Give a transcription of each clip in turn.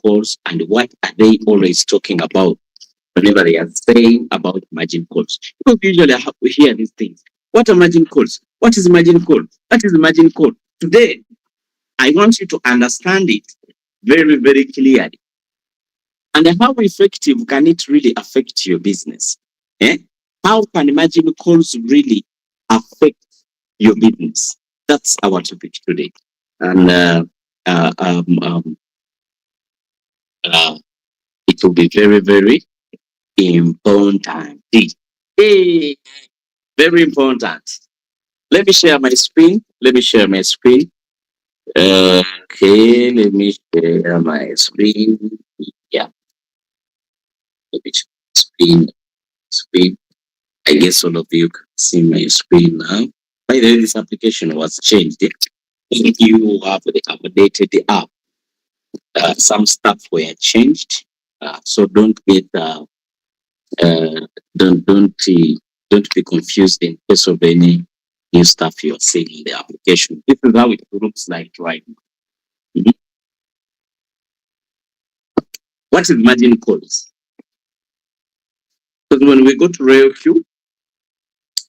calls, and what are they always talking about whenever they are saying about margin calls? Because usually we hear these things. What are margin calls? What is margin call? What is margin call? Today, I want you to understand it very, very clearly. And how effective can it really affect your business? Eh? How can margin calls really affect your business? That's our topic today. And uh, um, um, uh, it will be very, very important. Hey, very important. Let me share my screen. Let me share my screen. Okay, let me share my screen. Yeah, let me share my screen. I guess all of you can see my screen now. By the way, this application was changed. If you have updated the app, some stuff were changed. So don't get uh, don't be confused in case of any new stuff you're seeing in the application. This is how it looks like right now. Mhm. What is margin calls? Because when we go to RailQ,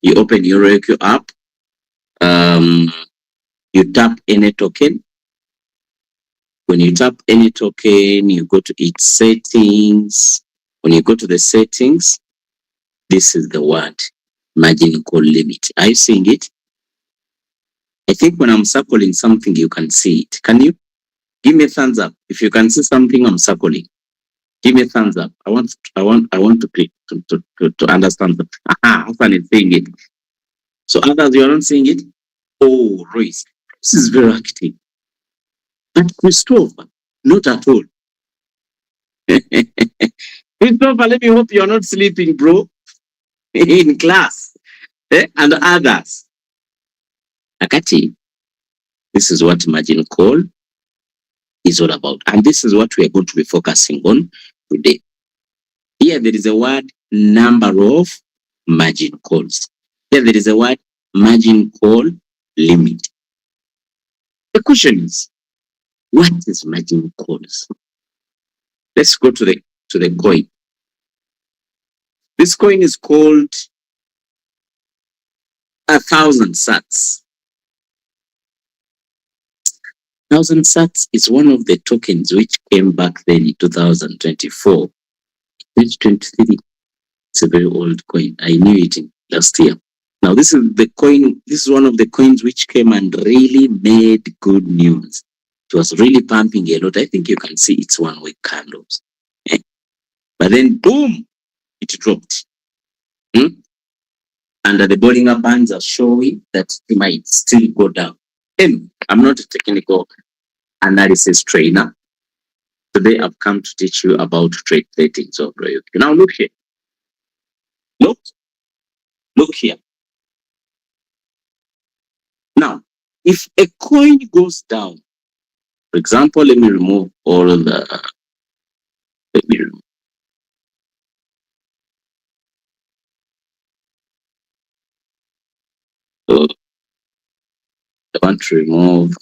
you open your RailQ app, um, you tap any token. When you tap any token, you go to its settings. When you go to the settings, this is the word margin call limit. Are you seeing it? I think when I'm circling something, you can see it. Can you? Give me a thumbs up if you can see something I'm circling. Give me a thumbs up. I want to click to understand that. Aha, Hassan is seeing it. So others, you are not seeing it. Oh, Royce, this is very active. But Christopher, not at all. Christopher, let me hope you're not sleeping, bro, in class. And others. Akati, this is what margin call is all about. And this is what we are going to be focusing on today. Here there is a word number of margin calls. Here there is a word margin call limit. The question is, what is margin calls? Let's go to the coin. This coin is called 1,000 sats. 1,000 sats is one of the tokens which came back then in 2024. 2023. It's a very old coin. I knew it last year. Now this is the coin. This is one of the coins which came and really made good news. It was really pumping a lot. I think you can see it's 1 week candles. But then boom, it dropped. And the Bollinger Bands are showing that it might still go down. I'm not a technical analysis trainer. Today I've come to teach you about trade ratings of RailQ. Now look here. Look here. Now, if a coin goes down, for example, let me remove all the. Let me remove. So I want to remove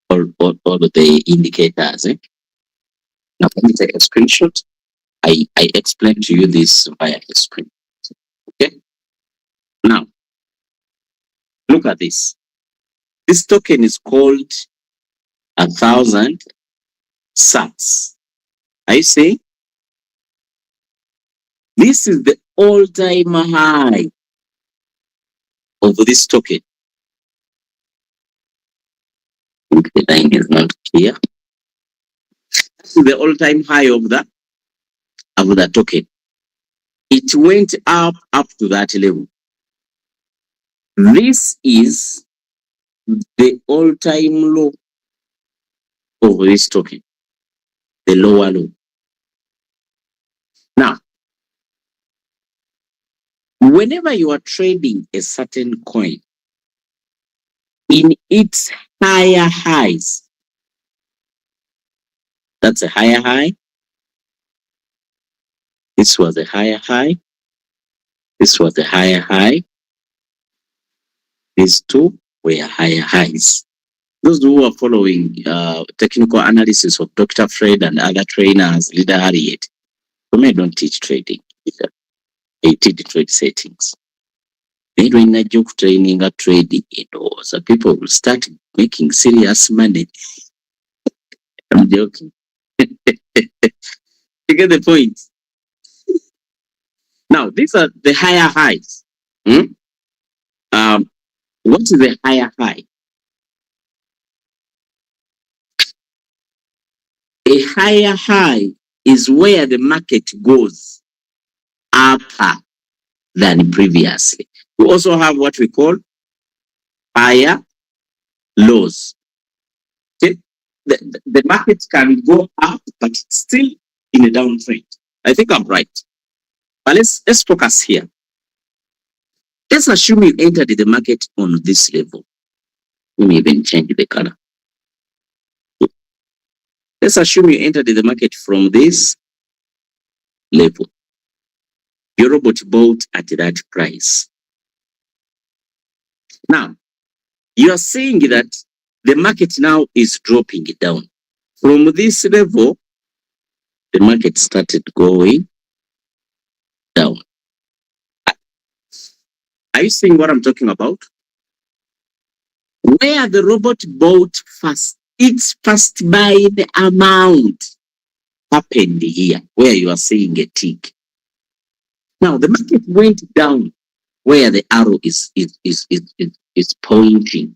all the indicators. Now let me take a screenshot. I explained to you this via the screen. Okay. Now look at this. This token is called 1,000 sats. I say this is the all-time high of this token. The line is not clear. This is the all-time high of the token. It went up to that level. This is the all-time low of this token, the lower low. Now, whenever you are trading a certain coin in its higher highs, that's a higher high. This was a higher high. This was a higher high. These two were higher highs. Those who are following technical analysis of Dr. Fred and other trainers, Leader Harriet, for me, I don't teach trading. I teach trade settings. Then when I joke training or trading, so people will start making serious money. I'm joking. You get the point? Now, these are the higher highs. What is the higher high? A higher high is where the market goes upper than previously. We also have what we call higher lows. Okay? The market can go up, but it's still in a downtrend. I think I'm right. But let's focus here. Let's assume you entered the market on this level. Let me even change the color. Let's assume you entered the market from this level. Your robot bought at that price. Now, you are saying that the market now is dropping down. From this level, the market started going down. Are you seeing what I'm talking about? Where the robot bought first, its first buying amount happened here, where you are seeing a tick. Now the market went down where the arrow is pointing.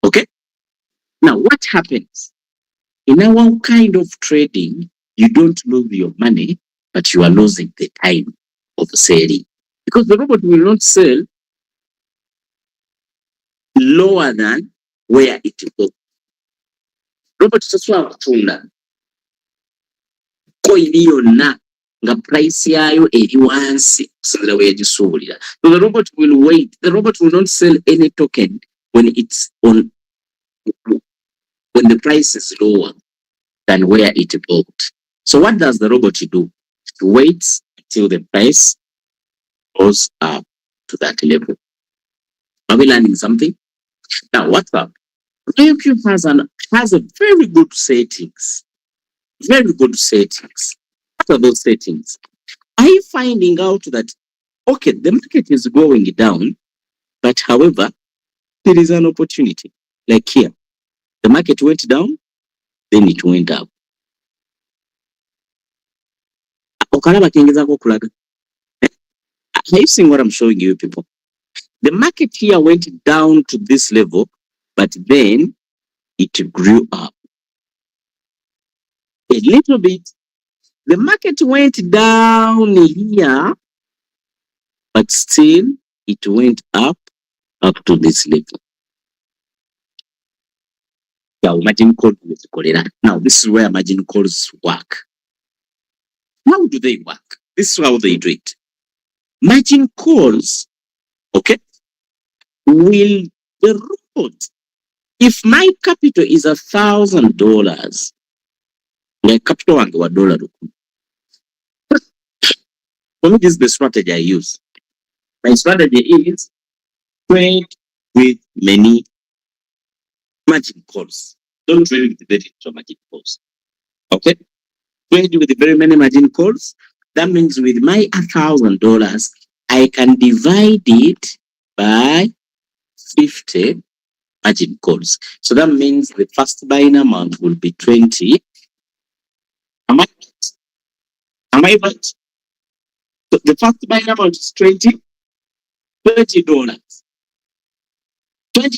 Okay? Now what happens? In our kind of trading, you don't lose your money, but you are losing the time of selling. Because the robot will not sell lower than where it goes. Robot taswala kutunda coin yonna nga price yayo eri wansi okusinzira we yagisuubulira. So the robot will wait. The robot will not sell any token when it's on, when the price is lower than where it bought. So what does the robot do? It waits until the price goes up to that level. Are we learning something? Now, what's up? YouTube has a very good settings. Very good settings. What are those settings? Are you finding out that, okay, the market is going down, but however, there is an opportunity. Like here, the market went down, then it went up. Are you seeing what I'm showing you, people? The market here went down to this level, but then it grew up a little bit. The market went down here, but still it went up to this level. Margin call. Now, this is where margin calls work. How do they work? This is how they do it. Margin calls, okay, will the robot, if my capital is $1,000, my capital wange wa dollar. For me, this is the strategy I use. My strategy is trade with many margin calls. Don't trade with very little margin calls. Okay? Trade with very many margin calls. That means with my $1,000, I can divide it by 50 margin calls. So that means the first buying amount will be 20. Am I right? So the first buying amount is $20. $20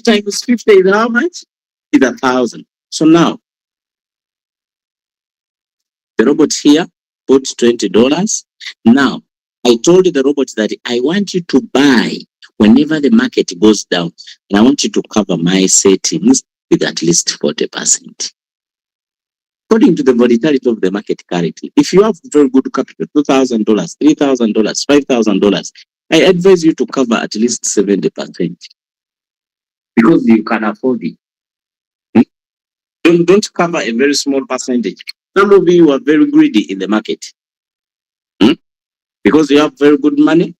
times 50 is how much? Is 1,000. So now the robot here put $20. Now I told the robot that I want you to buy whenever the market goes down, and I want you to cover my settings with at least 40%. According to the volatility of the market currently, if you have very good capital, $2,000, $3,000, $5,000, I advise you to cover at least 70% because you can afford it. Don't cover a very small percentage. Some of you are very greedy in the market because you have very good money.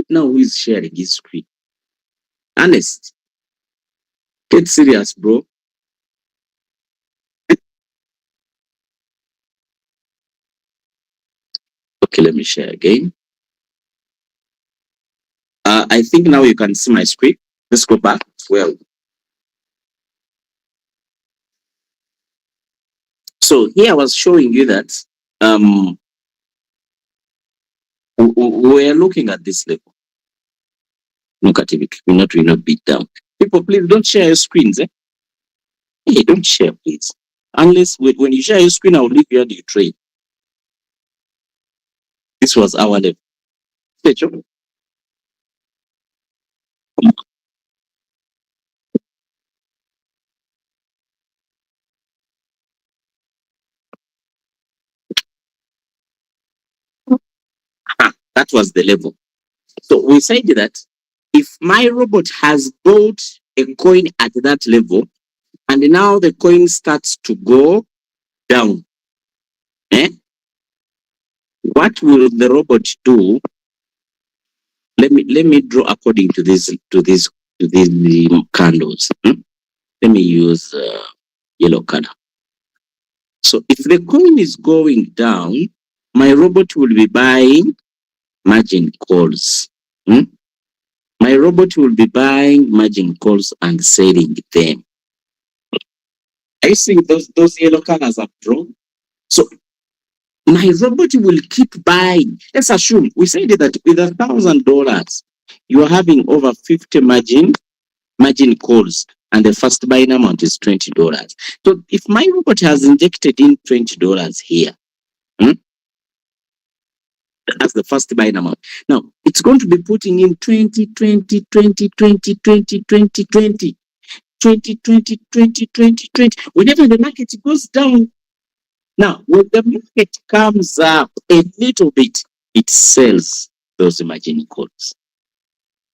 Now who is sharing his screen? Honest. Get serious, bro. Okay, let me share again. I think now you can see my screen. Let's go back. Well, so here I was showing you that um we're looking at this level. Look at it. We're not beat down. People, please don't share your screens. Eh? Hey, don't share, please. Unless when you share your screen, I'll leave you and you trade. This was our level. Secho, that was the level. So we said that if my robot has bought a coin at that level, and now the coin starts to go down, eh? What will the robot do? Let me draw according to these candles. Let me use yellow color. So if the coin is going down, my robot will be buying margin calls. Hmm? My robot will be buying margin calls and selling them. Are you seeing those yellow colors I've drawn? So my robot will keep buying. Let's assume we said that with $1,000, you are having over 50 margin calls, and the first buying amount is $20. So if my robot has injected in $20 here, hmm, as the first buying amount, now it's going to be putting in 20, 20, 20, 20, 20, 20, 20, 20, 20, 20, 20, 20. Whenever the market goes down, now when the market comes up a little bit, it sells those margin calls.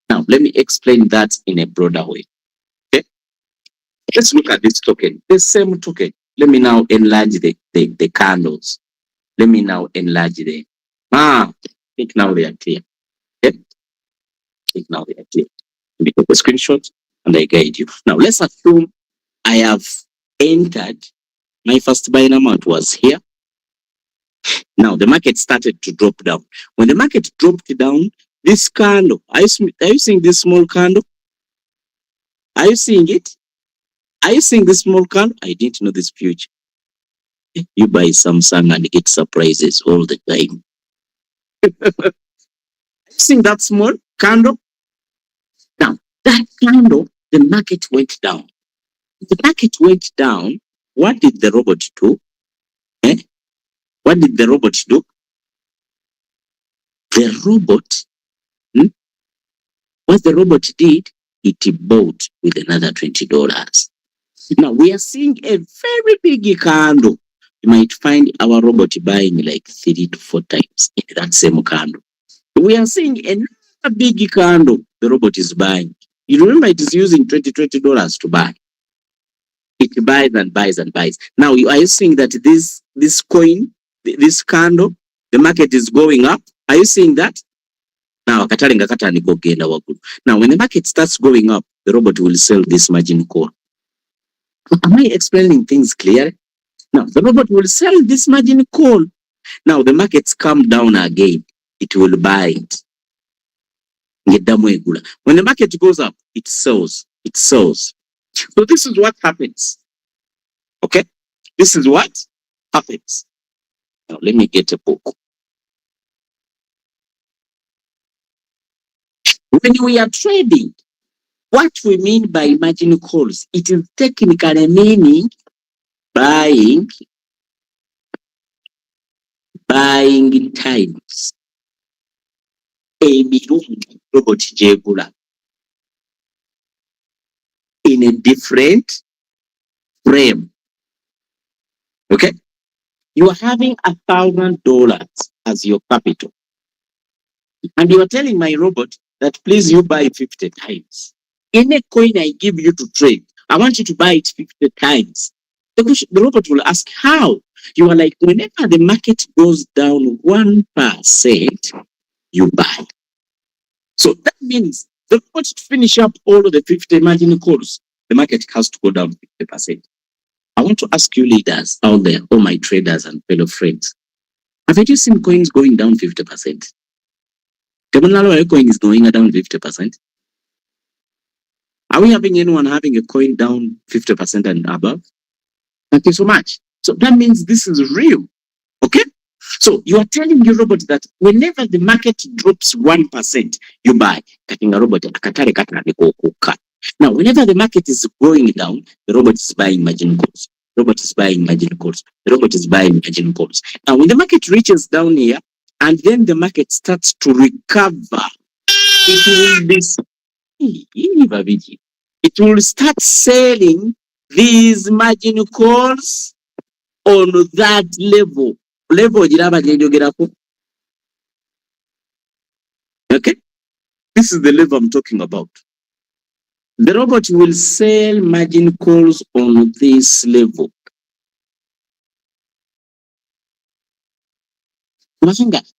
Now let me explain that in a broader way. Okay? Let's look at this token, the same token. Let me now enlarge the candles. Let me now enlarge them. I think now they are clear. Okay? I think now they are clear. Let me take a screenshot and I guide you. Now let's assume I have entered, my first buying amount was here. Now the market started to drop down. When the market dropped down, this candle, are you seeing this small candle? Are you seeing it? Are you seeing this small candle? I didn't know this future. You buy Samsung and get surprises all the time. Are you seeing that small candle? Now, that candle, the market went down. The market went down. What did the robot do? Eh? What did the robot do? The robot, hmm, what the robot did, it bought with another $20. Now we are seeing a very big candle. You might find our robot buying like 3 to 4 times in that same candle. We are seeing another big candle the robot is buying. You remember it is using $20 to buy. It buys and buys and buys. Now are you seeing that this coin, this candle, the market is going up? Are you seeing that? Now when the market starts going up, the robot will sell this margin call. Am I explaining things clear? Now the robot will sell this margin call. Now the markets come down again, it will buy it. When the market goes up, it sells. It sells. So this is what happens. Okay? This is what happens. Now let me get a book. When we are trading, what we mean by margin calls, it is technically meaning buying times emirungi robot gyegula in a different frame. Okay? You are having $1,000 as your capital. And you are telling my robot that please you buy 50 times. Any coin I give you to trade, I want you to buy it 50 times. The robot will ask how? You are like, whenever the market goes down 1%, you buy. So that means The robot to finish up all of the 50 margin calls, the market has to go down 50%. I want to ask you leaders out there, all my traders and fellow friends, have you seen coins going down 50%? The coin is going down 50%. Are we having anyone having a coin down 50% and above? Thank you so much. So that means this is real. Okay? So you are telling your robot that whenever the market drops 1%, you buy. Now, whenever the market is going down, the robot is buying margin calls. The robot is buying margin calls. The robot is buying margin calls. Now, when the market reaches down here and then the market starts to recover, it will be it will start selling these margin calls on that level. Okay? This is the level I'm talking about. The robot will sell margin calls on this level.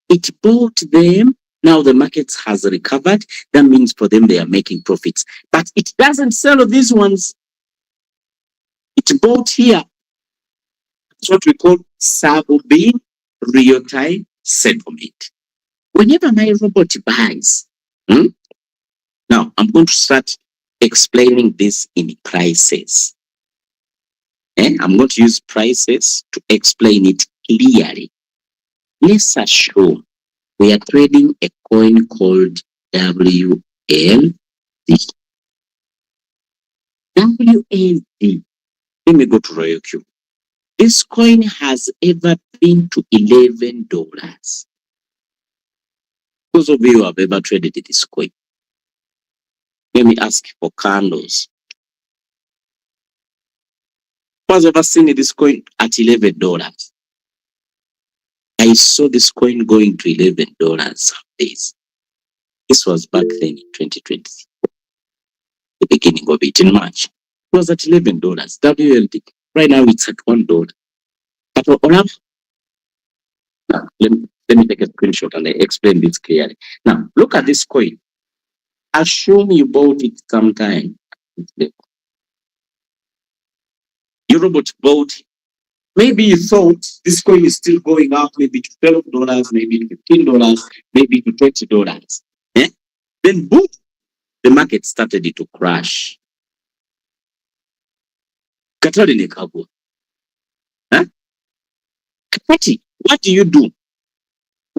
It bought them. Now the market has recovered. That means for them, they are making profits. But it doesn't sell these ones. It bought here. It's what we call sub-bin real-time settlement. Whenever my robot buys, now I'm going to start explaining this in prices. I'm going to use prices to explain it clearly. Let's assume we are trading a coin called WLD. WLD. Let me go to Royal Q. This coin has ever been to $11. Those of you who have ever traded this coin, let me ask for candles. Who has ever seen this coin at $11? I saw this coin going to $11 some days. This was back then in 2020, the beginning of it in March. It was at $11. WLD. Right now it's at $1. But now, let me take a screenshot and I explain this clearly. Now, look at this coin. Assume you bought it sometime. Your robot bought it. Maybe you thought this coin is still going up, maybe to $12, maybe to $15, maybe to $20. Then boom, the market started to crash. What do you do?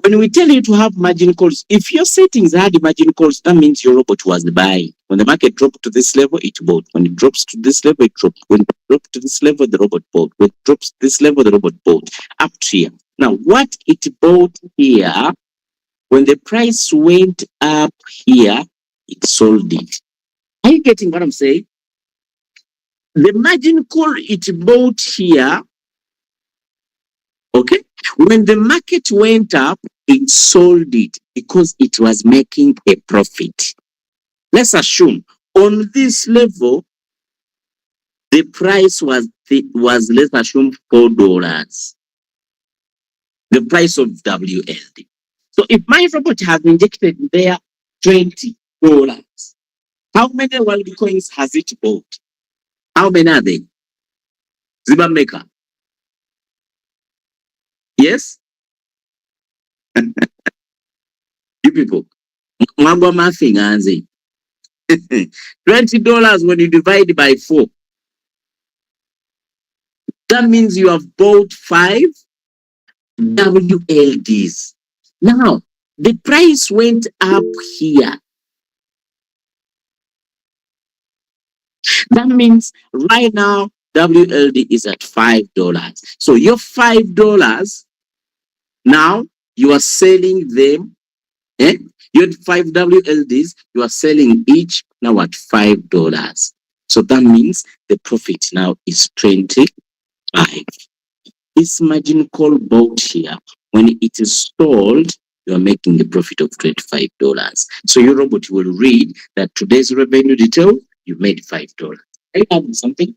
When we tell you to have margin calls, if your settings had margin calls, that means your robot was buying. When the market dropped to this level, it bought. When it drops to this level, it dropped. When it dropped to this level, the robot bought. When it drops to this level, the robot bought. Up to here. Now, what it bought here, when the price went up here, it sold it. Are you getting what I'm saying? The margin call it bought here, okay? When the market went up, it sold it because it was making a profit. Let's assume on this level, the price was let's assume $4. The price of WLD. So if my robot has injected there $20, how many world coins has it bought? How many are they? Ziba Maker. Yes? You people. Mwamba mathing anzi. $20 when you divide by 4. That means you have bought 5 WLDs. Now, the price went up here. That means right now, WLD is at $5. So your $5, now you are selling them. You had 5 WLDs, you are selling each now at $5. So that means the profit now is 25. This margin call bought here, when it is sold, you are making a profit of $25. So your robot will read that today's revenue detail, you made $5. Are you having something?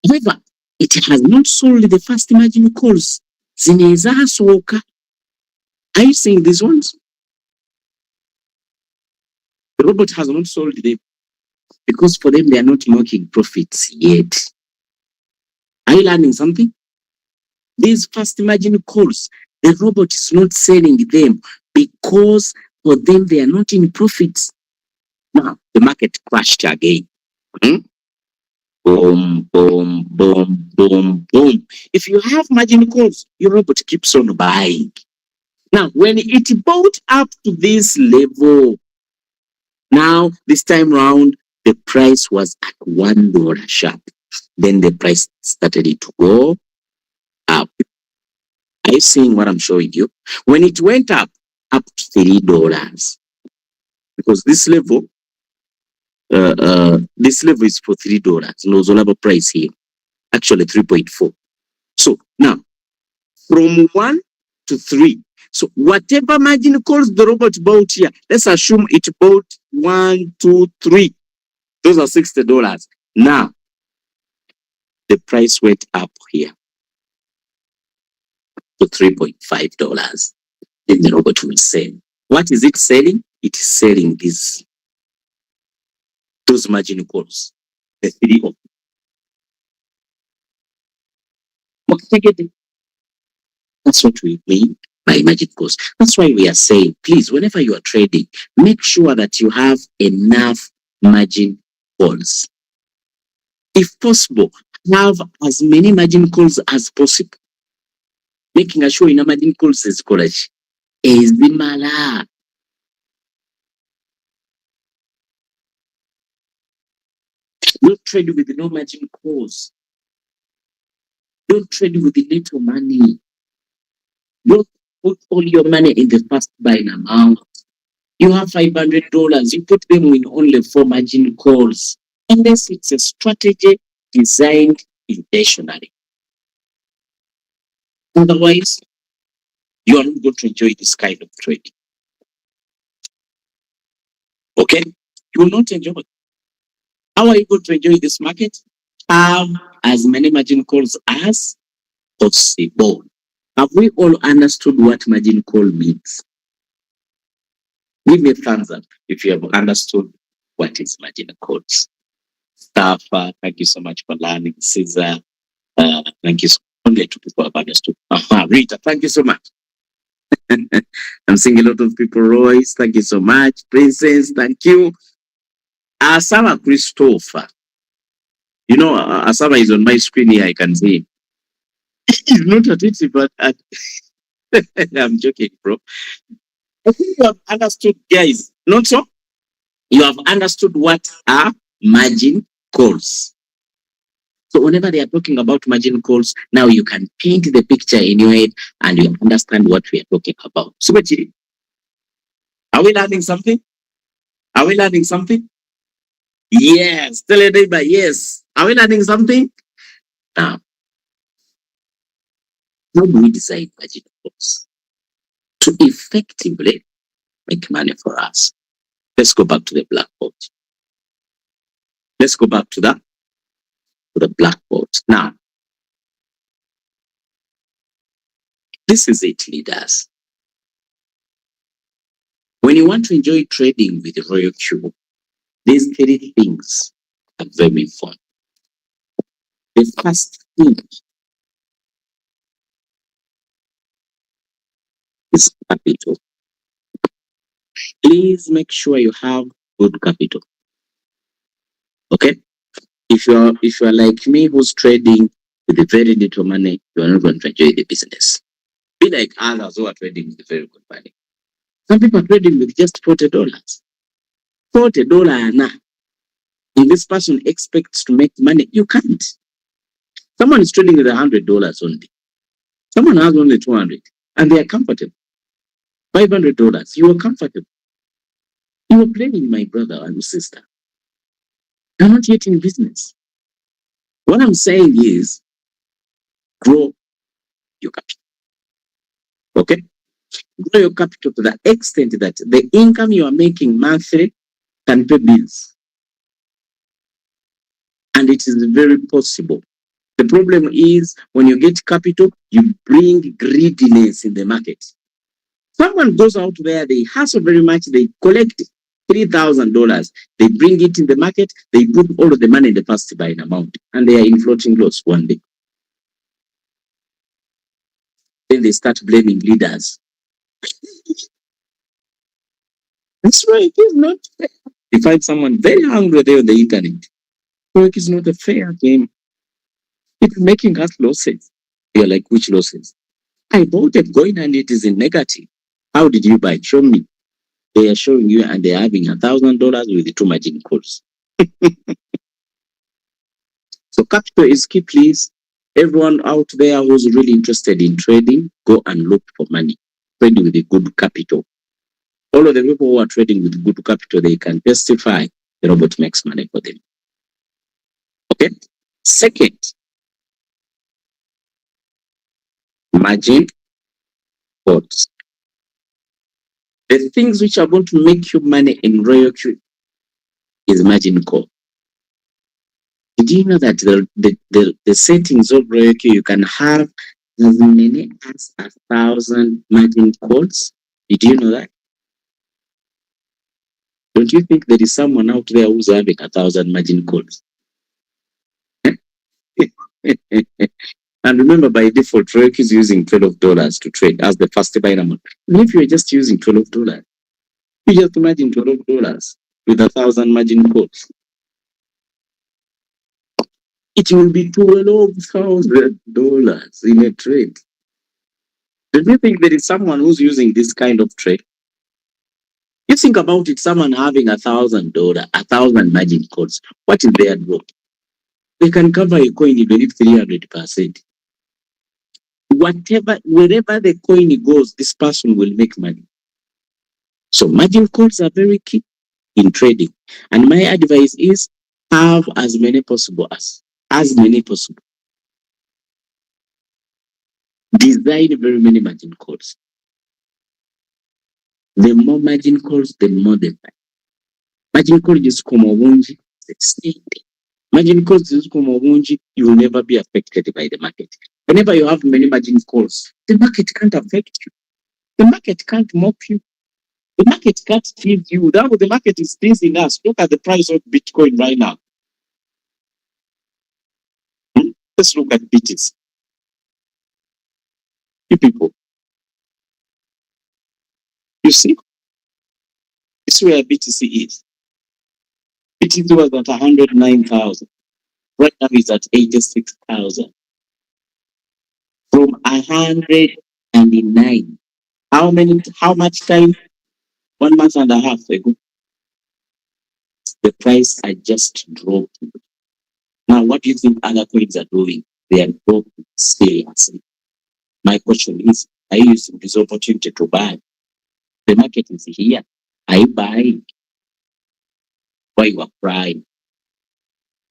However, it has not sold the first margin calls. Zineza hasooka. Are you seeing these ones? The robot has not sold them because for them, they are not making profits yet. Are you learning something? These fast margin calls, the robot is not selling them because for them, they are not in profits. Now, the market crashed again. Hmm? Boom, boom, boom, boom, boom. If you have margin calls, your robot keeps on buying. Now, when it bought up to this level, now this time round, the price was at $1 sharp. Then the price started to go up. Are you seeing what I'm showing you? When it went up to $3, because this level is for $3. No zonable price here, actually 3.4. So now from 1 to 3. So whatever margin calls the robot bought here, let's assume it bought 1, 2, 3. Those are $60. Now the price went up here to $3.5. Then the robot will sell. What is it selling? It is selling those margin calls. The 3 of them. That's what we mean by margin calls. That's why we are saying, please, whenever you are trading, make sure that you have enough margin calls. If possible, have as many margin calls as possible. Making sure in a margin calls is correct. Ezimala. Don't trade with no margin calls. Don't trade with the little money. Don't put all your money in the first buying amount. You have $500. You put them in only 4 margin calls. Unless it's a strategy designed intentionally. Otherwise, you are not going to enjoy this kind of trading. Okay? You will not enjoy it. How are you going to enjoy this market? Have as many margin calls as possible. Have we all understood what margin call means? Give me a thumbs up if you have understood what is margin calls. Staffa, thank you so much for learning. Caesar, thank you so much. Only 2 people have understood. Rita, thank you so much. I'm seeing a lot of people. Royce, thank you so much. Princess, thank you. Asama Christopher. You know, Asama is on my screen here. I can see him. He's not at it, but I'm joking, bro. I think you have understood, guys. Not so? You have understood what are margin calls. So whenever they are talking about margin calls, now you can paint the picture in your head and you understand what we are talking about. So, are we learning something? Are we learning something? Yes. Tell your neighbor, yes. Are we learning something? Now, how do we design margin calls to effectively make money for us? Let's go back to the blackboard. Let's go back to the blackboard. Now, this is it, leaders. When you want to enjoy trading with Royal Q, these 3 things are very important. The first thing is capital. Please make sure you have good capital. Okay? If you're like me who's trading with very little money, you are not going to enjoy the business. Be like others who are trading with very good money. Some people are trading with just $40. $40 now. If this person expects to make money, you can't. Someone is trading with $100 only. Someone has only 200 and they are comfortable. $500, you are comfortable. You are playing, my brother and sister. You're not yet in business. What I'm saying is grow your capital. Okay? Grow your capital to the extent that the income you are making monthly can pay bills. And it is very possible. The problem is when you get capital, you bring greediness in the market. Someone goes out there, they hustle very much, they collect $3,000. They bring it in the market, they put all of the money in the first buying amount, and they are in floating loss one day. Then they start blaming leaders. That's right, it is not fair. You find someone very angry there on the internet. Work is not a fair game. It's making us losses. You're like, which losses? I bought a coin and it is in negative. How did you buy? Show me. They are showing you and they're having $1,000 with the two margin calls. So capital is key, please. Everyone out there who's really interested in trading, go and look for money. Trading with a good capital. All of the people who are trading with good capital, they can testify the robot makes money for them. Okay? Second, margin calls. The things which are going to make you money in Royal Q is margin call. Did you know that the settings of Royal Q, you can have as many as 1,000 margin calls? Did you know that? Don't you think there is someone out there who's having 1,000 margin calls? And remember, by default, Royal Q is using $12 to trade as the first buy amount. And if you're just using $12, you just imagine $12 with 1,000 margin calls. It will be $12,000 in a trade. Do you think there is someone who's using this kind of trade? You think about it, someone having $1,000, 1,000 margin calls. What is their draw? They can cover a coin even if 300%. Wherever the coin goes, this person will make money. So margin calls are very key in trading. And my advice is have as many possible as many possible. Design very many margin calls. The more margin calls, the more the buy. Margin calls just come obungi, margin calls just come obungi, you will never be affected by the market. Whenever you have many margin calls, the market can't affect you. The market can't mock you. The market can't feed you. That the market is teasing us. Look at the price of Bitcoin right now. Let's look at BTC. You people, you see, this is where BTC is. BTC was at 109,000. Right now it's at 86,000. From 109. How much time? 1.5 months ago. The price had just dropped. Now, what do you think other coins are doing? They are dropping seriously. My question is, are you using this opportunity to buy? The market is here. Are you buying? Why you are crying?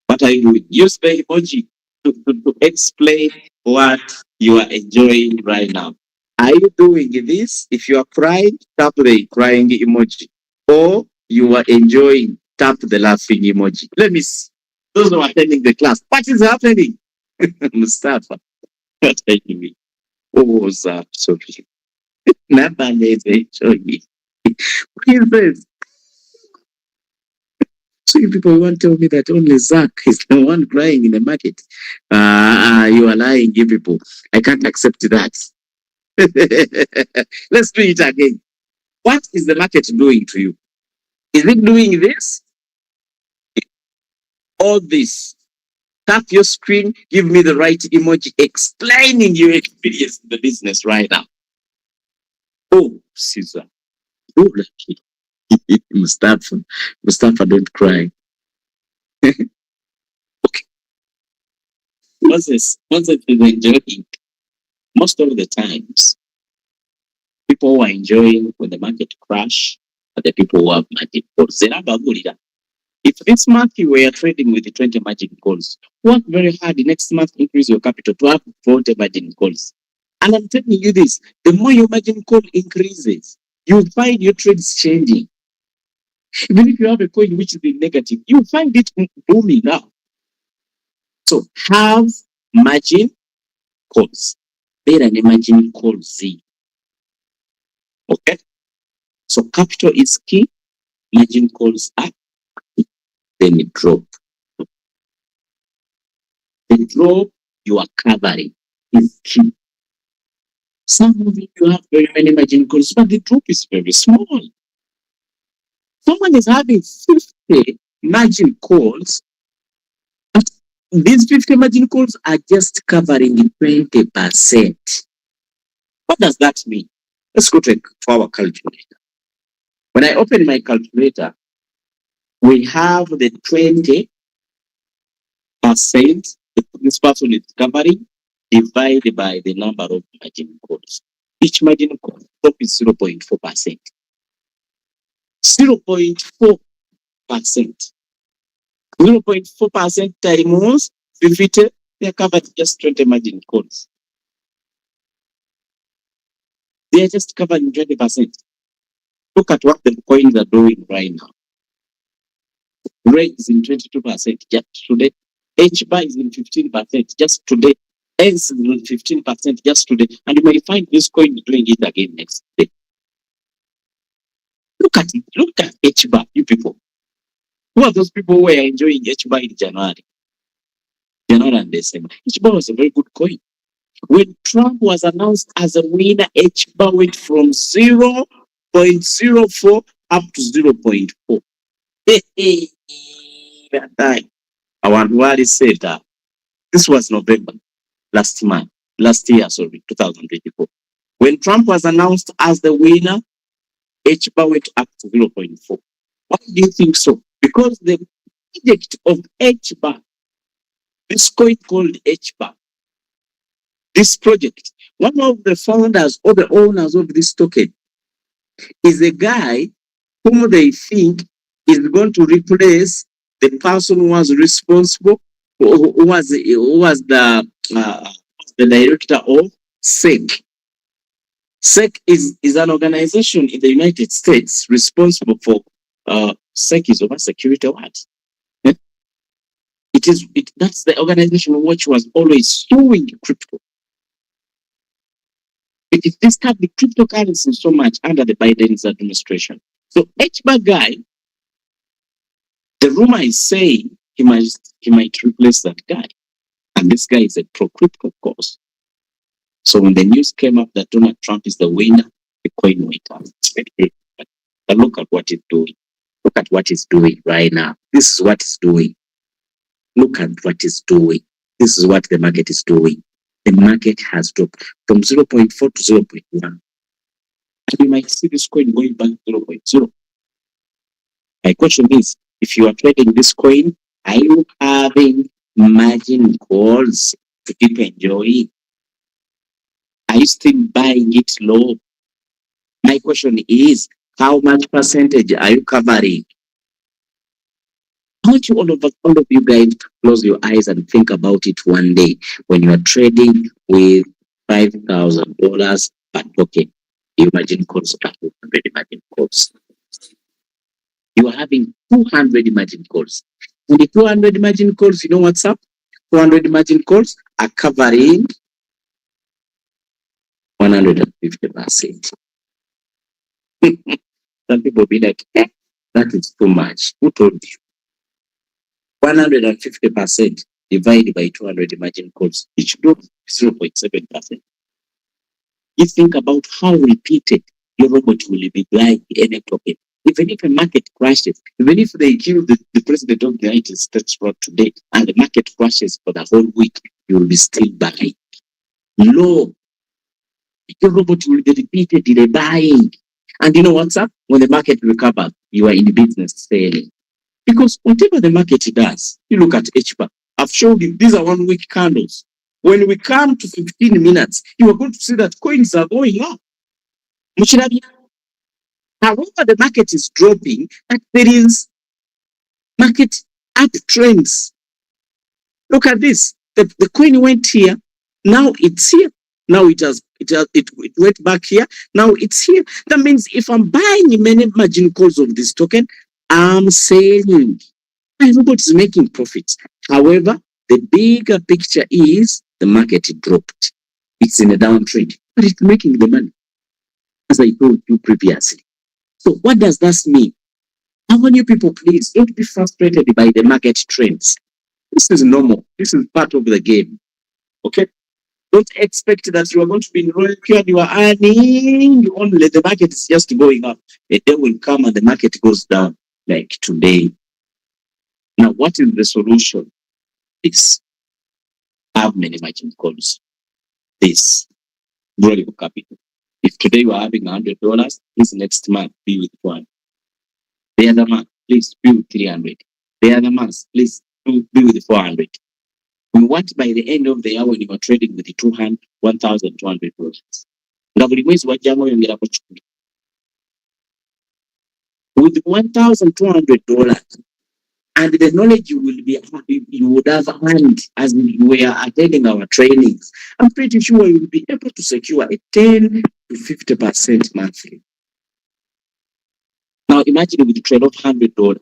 What are you doing? Use the emoji to explain what you are enjoying right now. Are you doing this? If you are crying, tap the crying emoji. Or you are enjoying, tap the laughing emoji. Let me see. Those who are attending the class, what is happening? Mustafa, not taking me. Oh, Zap, sorry. Nathan is enjoying. What is this? So you people want to tell me that only Zach is the one crying in the market? You are lying, you people. I can't accept that. Let's do it again. What is the market doing to you? Is it doing this or this? Tap your screen, give me the right emoji explaining your experience in the business right now. Oh, Caesar. Oh, lucky. Mustafa, don't cry. Okay. Moses is enjoying. Most of the times, people who are enjoying when the market crash are the people who have margin calls. If this month you were trading with the 20 margin calls, work very hard. The next month, increase your capital to have 40 margin calls. And I'm telling you this, the more your margin call increases, you'll find your trades changing. Even if you have a coin which is in negative, you find it booming now. So have margin calls. Better than margin calls Z. Okay? So capital is key. margin calls up, then it drop. The drop you are covering is key. Some of you have very many margin calls, but the drop is very small. Someone is having 50 margin calls, but these 50 margin calls are just covering 20%. What does that mean? Let's go to our calculator. When I open my calculator, we have the 20% this person is covering divided by the number of margin calls. Each margin call is 0.4%. 0.4%. 0.4% times 50, they are covered just 20 margin calls. They are just covering 20%. Look at what the coins are doing right now. Ray is in 22% just today. H-bar is in 15% just today. X is in 15% just today. And you may find this coin doing it again next day. Look at it. Look at H-bar, you people. Who are those people who are enjoying H-bar in January? January and December. H-bar was a very good coin. When Trump was announced as a winner, H-bar went from 0.04 up to 0.4. That time, our world said that this was November last year, 2024. When Trump was announced as the winner, H-bar went up to 0.4. Why do you think so? Because the project of H-bar, this coin called H-bar, this project, one of the founders or the owners of this token is a guy whom they think is going to replace the person who was responsible, who was the director of SEC. SEC is an organization in the United States responsible for SEC is over security awards. That's the organization which was always suing crypto. It disturbed the cryptocurrency so much under the Biden's administration. So H-bar guy, the rumor is saying he might replace that guy. And this guy is a pro-crypto, of course. So when the news came up that Donald Trump is the winner, the coin went up. But look at what it's doing. Look at what it's doing right now. This is what it's doing. Look at what it's doing. This is what the market is doing. The market has dropped from 0.4 to 0.1. And you might see this coin going back to 0.0. My question is, if you are trading this coin, are you having margin calls to keep enjoying? Are you still buying it low? My question is, how much percentage are you covering? I want you all of you guys to close your eyes and think about it one day when you are trading with $5,000 per token. You imagine calls of 200 margin calls. You are having 200 margin calls. And the 200 margin calls, you know what's up? 200 margin calls are covering 150%. Some people be like, that is too much. Who told you? 150% divided by 200 margin calls, each drop is 0.7%. You think about how repeated your robot will be buying any token. Even if a market crashes, even if they kill the president of the United States for today and the market crashes for the whole week, you will be still buying. Low. Your robot will be repeatedly buying. And you know what's up? When the market recovers, you are in the business selling. Because whatever the market does, you look at H-bar. I've showed you, these are 1 week candles. When we come to 15 minutes, you are going to see that coins are going up. However, the market is dropping, and there is market uptrends. Look at this. The coin went here. Now it's here. Now it went back here. Now it's here. That means if I'm buying many margin calls of this token, I'm selling. Everybody is making profits. However, the bigger picture is the market dropped. It's in a downtrend, but it's making the money, as I told you previously. So what does that mean? I want you people, please don't be frustrated by the market trends. This is normal. This is part of the game. Okay? Don't expect that you are going to be in royal queue and you are earning only. The market is just going up. A day will come and the market goes down like today. Now, what is the solution? Is have many margin calls. This grow your capital. If today you are having $100, this next month be with one. The other month, please be with 300. The other month, please be with 400. We want by the end of the year when you are trading with the $1,200. Nga buli mwezi wajjamu oyongerako kikumi. With $1,200 and the knowledge you would have earned as we are attending our trainings, I'm pretty sure you will be able to secure a 10 to 50% monthly. Now imagine with the trade of $100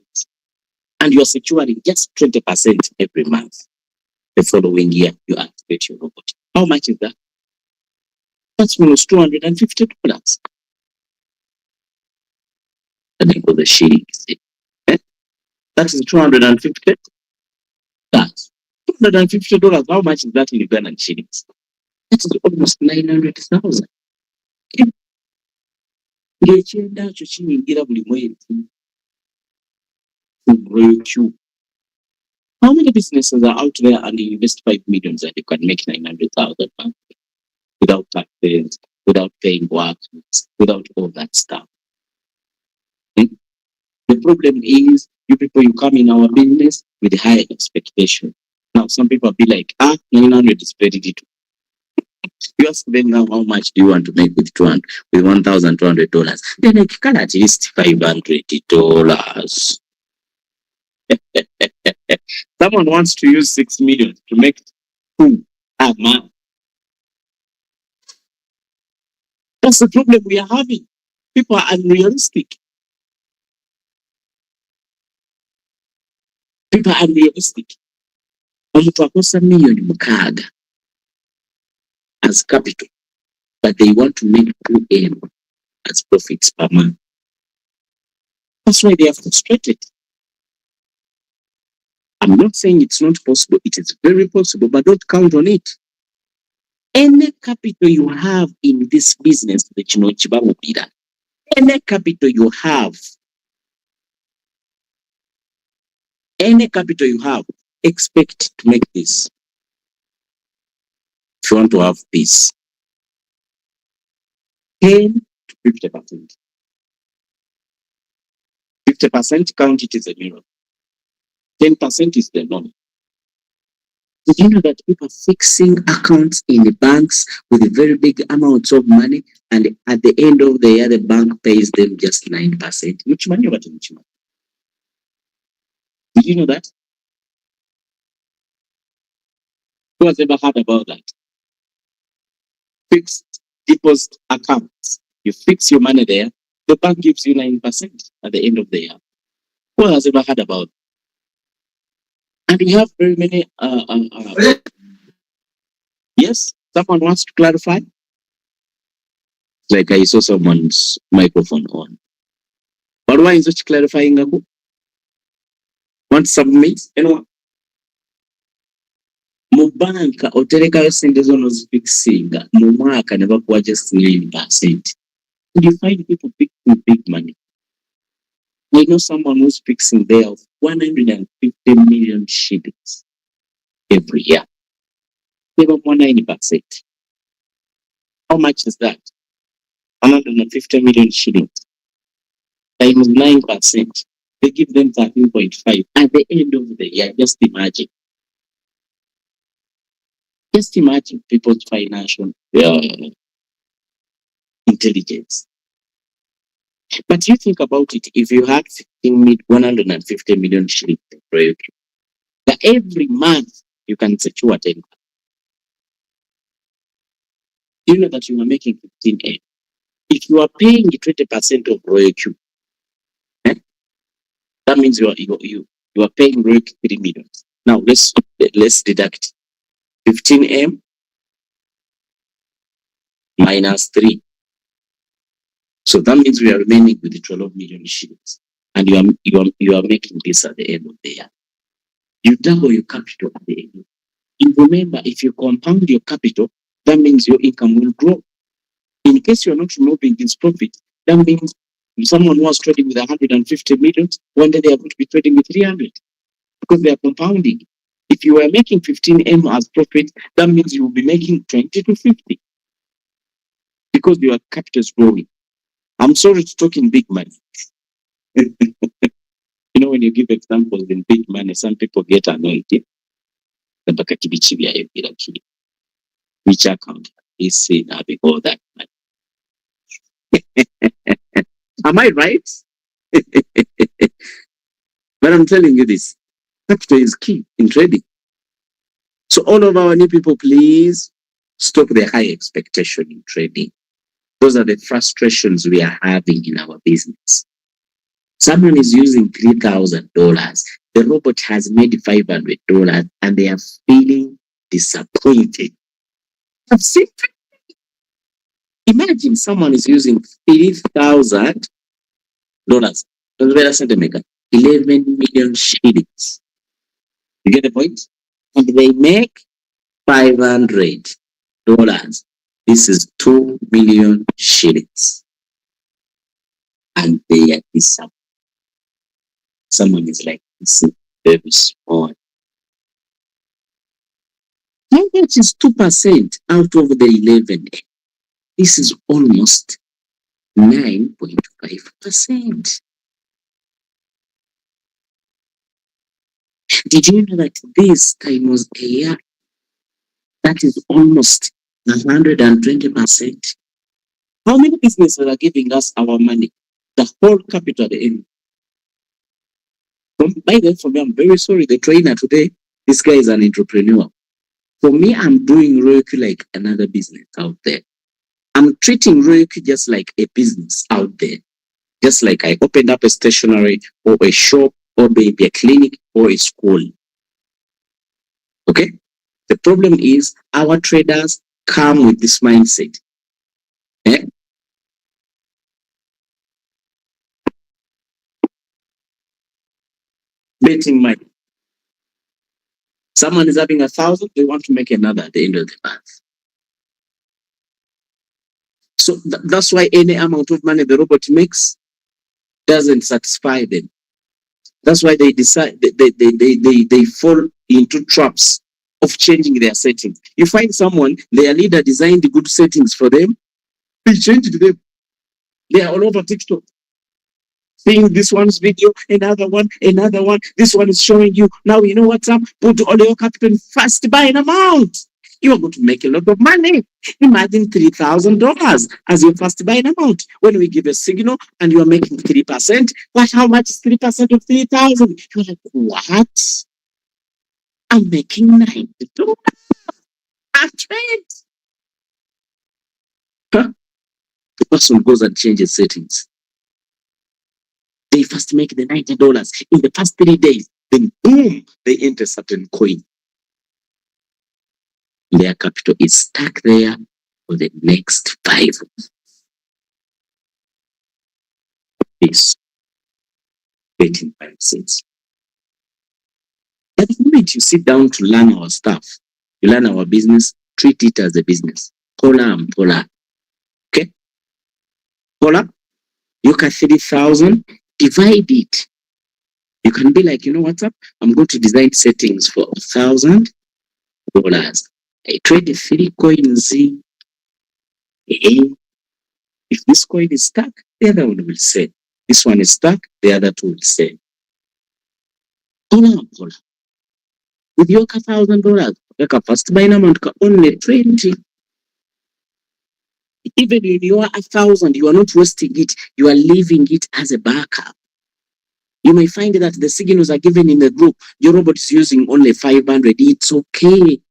and you are securing just 20% every month. The following year, you activate your robot. How much is that? That's almost $250. And then go the shillings. That is $250. $250. How much is that in Ugandan shillings? That is almost 900,000. Ng'ekyenda kyo kiyingira buli mwezi ku. How many businesses are out there and you invest 5 million and you can make 900,000 without taxes, without paying workers, without all that stuff? The problem is you people, you come in our business with high expectation. Now some people be like, 900 is very little. You ask them now, how much do you want to make with $1,200? They're like, can at least $500. Someone wants to use 6 million to make 2 a month. That's the problem we are having. People are unrealistic. People are unrealistic. Omuntu akosa million mukaaga as capital, but they want to make 2M as profits per month. That's why they are frustrated. I'm not saying it's not possible. It is very possible, but don't count on it. Any capital you have in this business, any capital you have, expect to make this. If you want to have peace, 10 to 50%. 50% count it as a minimum. 10% is the norm. Did you know that people are fixing accounts in the banks with very big amounts of money, and at the end of the year, the bank pays them just 9%? Which money? Did you know that? Who has ever heard about that? Fixed deposit accounts. You fix your money there, the bank gives you 9% at the end of the year. Who has ever heard about that? And we have very many. Yes, someone wants to clarify. Like I saw someone's microphone on. But why is it clarifying? Want to submit? Anyone? Mu banka oterekayo sente zonozifixinga mu mwaka ne bakuwa just 9%. You find people fixing big money. I know someone who's fixing there of 150 million shillings every year. They have 9%. How much is that? 150 million shillings times 9%. They give them 13.5 at the end of the year. Just imagine. Just imagine people's financial intelligence. But you think about it, if you had 150 million shillings, that every month you can secure 10. You know that you are making 15M. If you are paying 20% of Royal Q, that means you are paying Royal Q 3 million. Now let's deduct 15M minus 3. So that means we are remaining with the 12 million shillings. and you are making this at the end of the year. You double your capital at the end. You remember, if you compound your capital, that means your income will grow. In case you're not removing this profit, that means someone was trading with 150 million, one day they are going to be trading with 300 because they are compounding. If you are making 15M as profit, that means you will be making 20 to 50 because your capital is growing. I'm sorry to talk in big money. You know, when you give examples in big money, some people get annoyed. Which account is saying having all that money? Am I right? But I'm telling you this, capital is key in trading. So all of our new people, please stop the high expectation in trading. Those are the frustrations we are having in our business. Someone is using $3,000. The robot has made $500 and they are feeling disappointed. I've seen. Imagine someone is using $3,000. 11 million shillings. You get the point? And they make $500. This is 2 million shillings. And they are disappointed. Someone is like, this is very small. How much is 2% out of the 11? This is almost 9.5%. Did you know that this time was a year? That is almost 120%. How many businesses are giving us our money? The whole capital at the end. By the way, for me, I'm very sorry. The trainer today, this guy is an entrepreneur. For me, I'm doing Roku like another business out there. I'm treating Roku just like a business out there. Just like I opened up a stationery or a shop or maybe a clinic or a school. Okay? The problem is our traders come with this mindset. Eh? Betting money. Someone is having 1,000, they want to make another at the end of the month. So that's why any amount of money the robot makes doesn't satisfy them. That's why they decide they fall into traps of changing their settings. You find someone, their leader designed good settings for them, they changed them. They are all over TikTok. Seeing this one's video, another one. This one is showing you. Now you know what's up. Put all your capital in fast buying amount. You are going to make a lot of money. Imagine $3,000 as your first buying amount. When we give a signal and you are making 3%, what? How much is 3% of 3,000? You're like, what? I'm making $90. I trade. Huh? The person goes and changes settings. They first make the $90 in the first 3 days. Then boom, they enter certain coin. Their capital is stuck there for the next 5 days. 18.5 cents. But the moment you sit down to learn our stuff, you learn our business, treat it as a business. Polar and polar. Okay? Polar, you got 3,000, divide it. You can be like, you know what's up? I'm going to design settings for $1,000. I trade 3 coins. If this coin is stuck, the other one will sell. This one is stuck, the other two will sell. Polar. With your $1,000, like a first buying amount only 20. Even when you are 1,000, you are not wasting it. You are leaving it as a backup. You may find that the signals are given in the group. Your robot is using only 500. It's okay.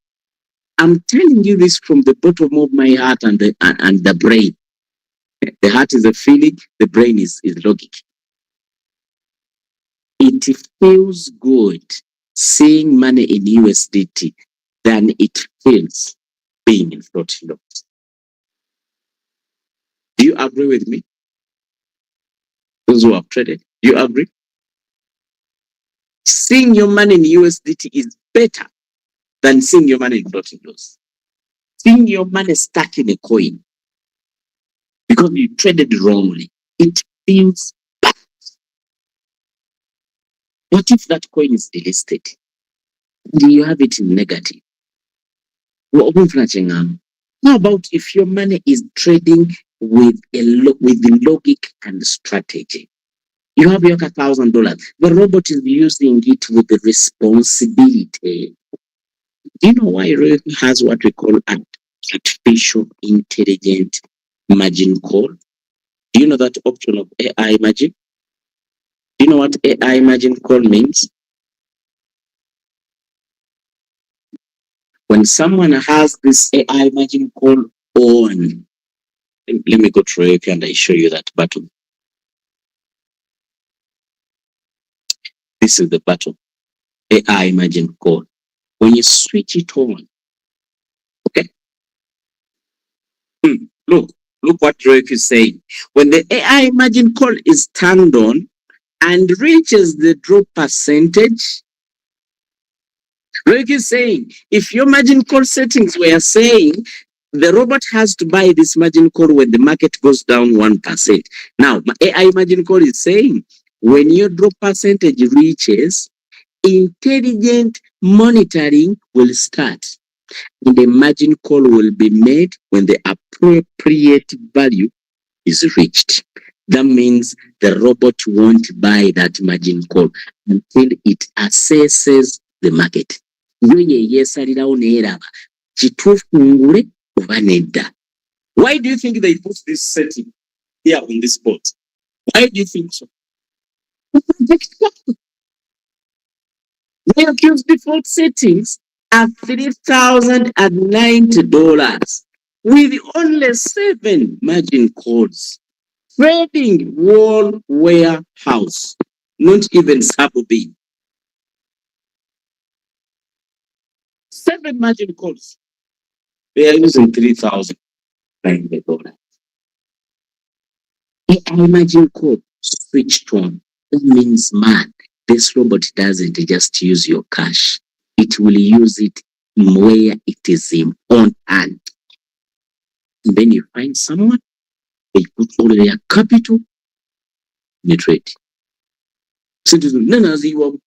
I'm telling you this from the bottom of my heart and the brain. The heart is a feeling, the brain is logic. It feels good seeing money in USDT than it feels being in floating dollars. Do you agree with me? Those who have traded. You agree? Seeing your money in USDT is better than seeing your money in floating dollars. Seeing your money stuck in a coin because you traded wrongly, it feels bad. What if that coin is delisted? Do you have it in negative? How about if your money is trading with with logic and strategy? You have your $1,000. The robot is using it with the responsibility. Do you know why Royal has what we call an artificial intelligent margin call? Do you know that option of AI margin? Do you know what AI margin call means? When someone has this AI margin call on, let me go to Royal and I show you that button. This is the button, AI margin call. When you switch it on, okay? Look, look what Drake is saying. When the AI margin call is turned on and reaches the drop percentage, Drake is saying, if your margin call settings were saying the robot has to buy this margin call when the market goes down 1%. Now, AI margin call is saying when your drop percentage reaches, intelligent monitoring will start. And the margin call will be made when the appropriate value is reached. That means the robot won't buy that margin call until it assesses the market. Yo yeyeesalirawo neeraba kituufu ngule oba nedda. Why do you think they put this setting here on this board? Why do you think so? The accused default settings are $3,090 with only 7 margin calls. Trading wall warehouse, not even Sotheby's. 7 margin calls. They are using $3,090. AI margin call switched on. That means, man, this robot doesn't just use your cash. It will use it where it is on hand. And then you find someone, they put all their capital in a trade. Citizen, none of you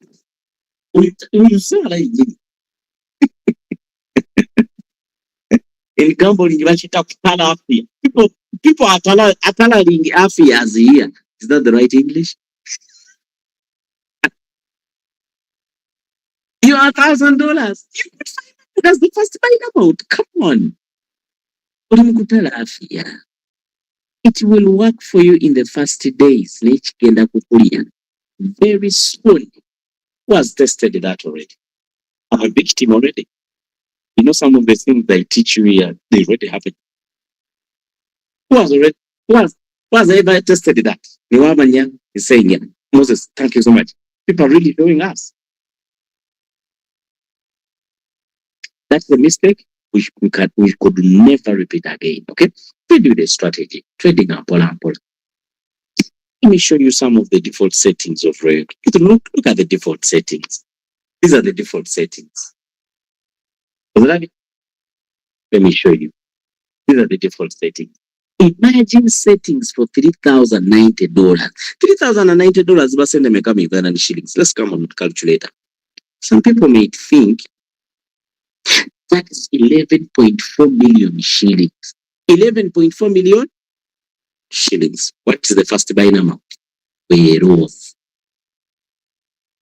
in gambling, people are talaling affairs here. Is that the right English? You are $1,000. You could find it. That's the first buy amount. Come on. It will work for you in the first days. Very soon. Who has tested that already? I'm a victim already. You know, some of the things they teach you here, they already have it. Who has ever tested that? Niwabanya is saying, yeah, Moses, thank you so much. People are really doing us. That's the mistake we could never repeat again. Okay? We do the strategy. Trading Ampola. Let me show you some of the default settings of Reg. Look at the default settings. These are the default settings. Let me show you. These are the default settings. Imagine settings for $3,090. $3,090 but send them a coming Ghana shillings. Let's come on with calculator. Some people may think that is 11.4 million shillings. 11.4 million shillings. What is the first buying amount? We're off.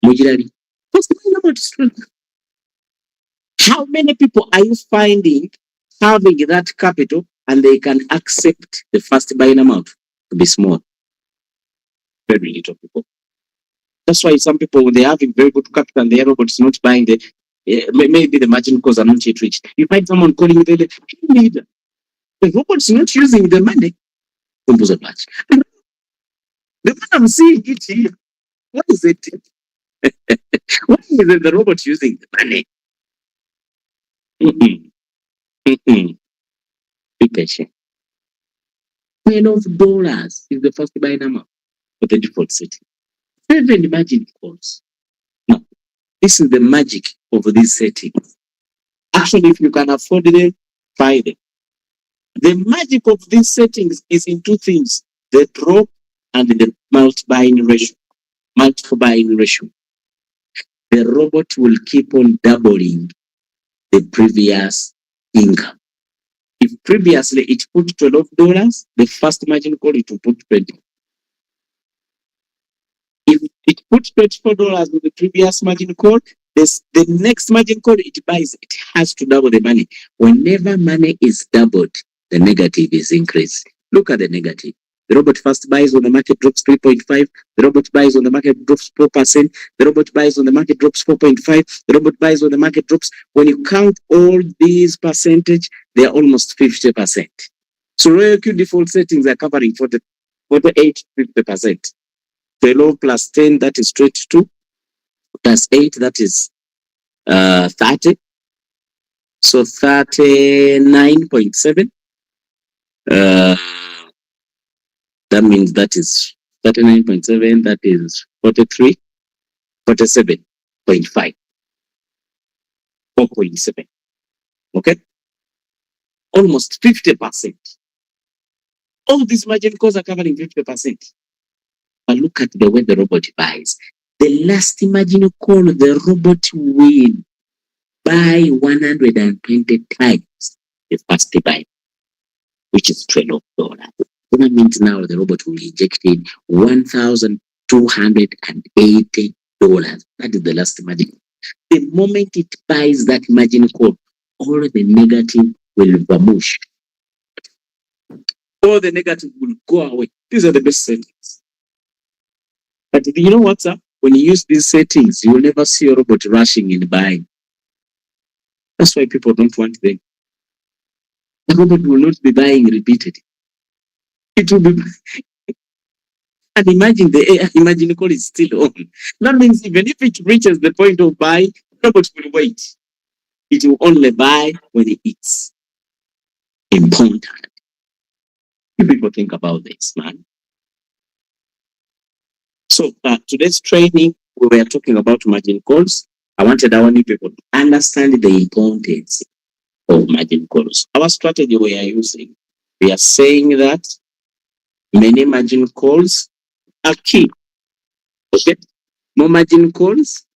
Mujirari. First buying amount is how many people are you finding having that capital and they can accept the first buying amount to be small? Very little people. That's why some people, when they're having very good capital and their robot is not buying maybe the margin calls are not yet reached. You find someone calling you, the robot is not using the money. Compose a batch. The one I'm seeing it here, what is it? Why is the robot using the money? Be patient. $10 is the first buying amount for the default setting. 7 margin calls. Now, this is the magic of these settings. Actually, if you can afford them, buy them. The magic of these settings is in 2 things: the drop and the multiplying ratio. Multiplying ratio. The robot will keep on doubling the previous income. If previously it put $12, the first margin call it will put 20. If it puts $24 with the previous margin call, the next margin call it buys, it has to double the money. Whenever money is doubled, the negative is increased. Look at the negative. The robot first buys on the market drops 3.5. The robot buys on the market drops 4%. The robot buys on the market drops 4.5. The robot buys on the market drops. When you count all these percentage, they are almost 50%. So Royal Q default settings are covering 48 to 50%. 12 plus 10, that is 22, plus 8, that is 30. So 39.7. That means that is 39.7, that is 43, 47.5, 4.7. Okay? Almost 50%. All these margin calls are covering 50%. But look at the way the robot buys. The last margin call, the robot will buy 120 times the first buy, which is $12. That means now the robot will inject in $1,280. That is the last margin. The moment it buys that margin call, all the negative will vanish. All the negative will go away. These are the best settings. But you know what's up? When you use these settings, you will never see a robot rushing in buying. That's why people don't want them. The robot will not be buying repeatedly. It will be. And imagine the AI imagine call is still on. That means even if it reaches the point of buy, the robot will wait. It will only buy when it's important. You people think about this, man. So today's training, we were talking about margin calls. I wanted our new people to understand the importance of margin calls. Our strategy we are using, we are saying that many margin calls are key. Okay? More margin calls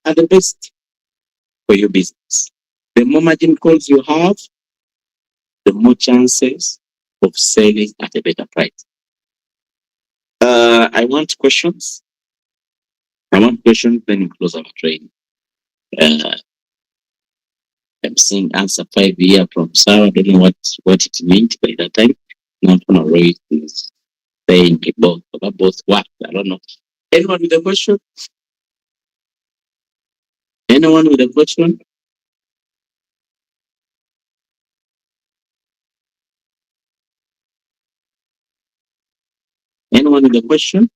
are the best for your business. The more margin calls you have, the more chances of selling at a better price. I want questions. Then we close our training. I'm seeing answer 5 here from Sarah. I don't know what it meant by that time. Not gonna read this saying about what? I don't know. Anyone with a question? Anyone with a question? Anyone with a question?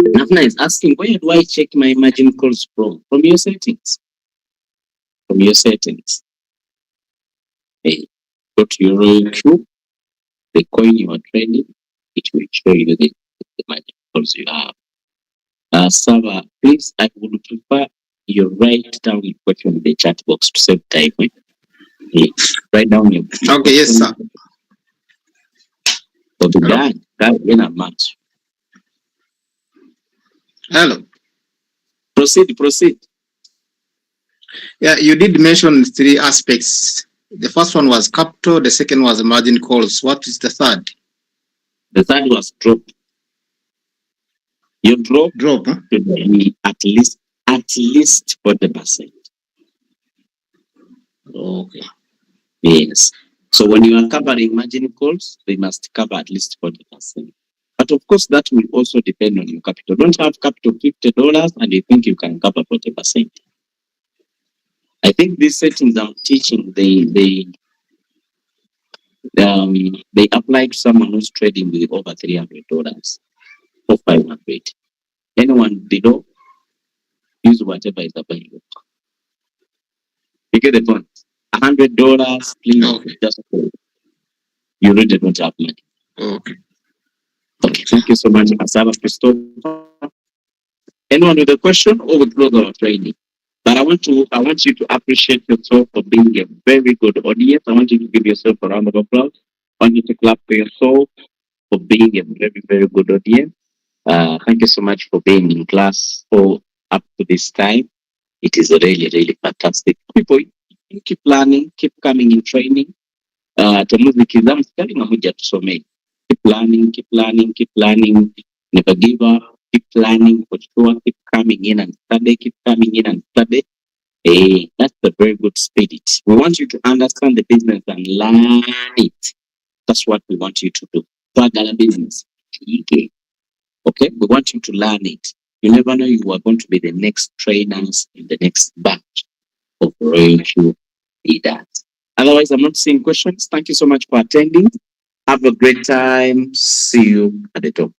Nafna is asking, where do I check my margin calls from? From your settings. From your settings. Hey, go to your queue, the coin you are trading, it will show you the margin calls you have. Sarah, please, I would prefer you write down your question in the chat box to save time. Yeah. Write down your question. Okay, yes, sir. Okay, done. In a match. Hello. Proceed. Yeah, you did mention 3 aspects. The first one was capital, the second was margin calls. What is the third? The third was drop. Your drop huh? should be at least 40%. Okay. Yes. So when you are covering margin calls, they must cover at least 40%. But of course, that will also depend on your capital. Don't have capital $50 and you think you can cover 40%. I think these settings I'm teaching, they apply to someone who's trading with over $300 or $500. Anyone below, use whatever is available. You get the point? $100, please. Okay. Just you really don't have money. Okay. Okay, thank you so much, Usaamah, Christopher. Anyone with a question, or we close our training? But I want you to appreciate yourself for being a very good audience. I want you to give yourself a round of applause. I want you to clap for yourself for being a very, very good audience. Thank you so much for being in class for up to this time. It is really, really fantastic. People, you keep learning, keep coming in training. Tulizikiza mstari mmoja tusomee. Keep learning, keep learning, keep learning. Never give up. Keep learning for sure. Keep coming in and study. Keep coming in and study. Hey, that's a very good spirit. We want you to understand the business and learn it. That's what we want you to do. Twagala business. Okay, we want you to learn it. You never know, you are going to be the next trainers in the next batch of Royal leaders. Otherwise, I'm not seeing questions. Thank you so much for attending. Have a great time. See you at the top.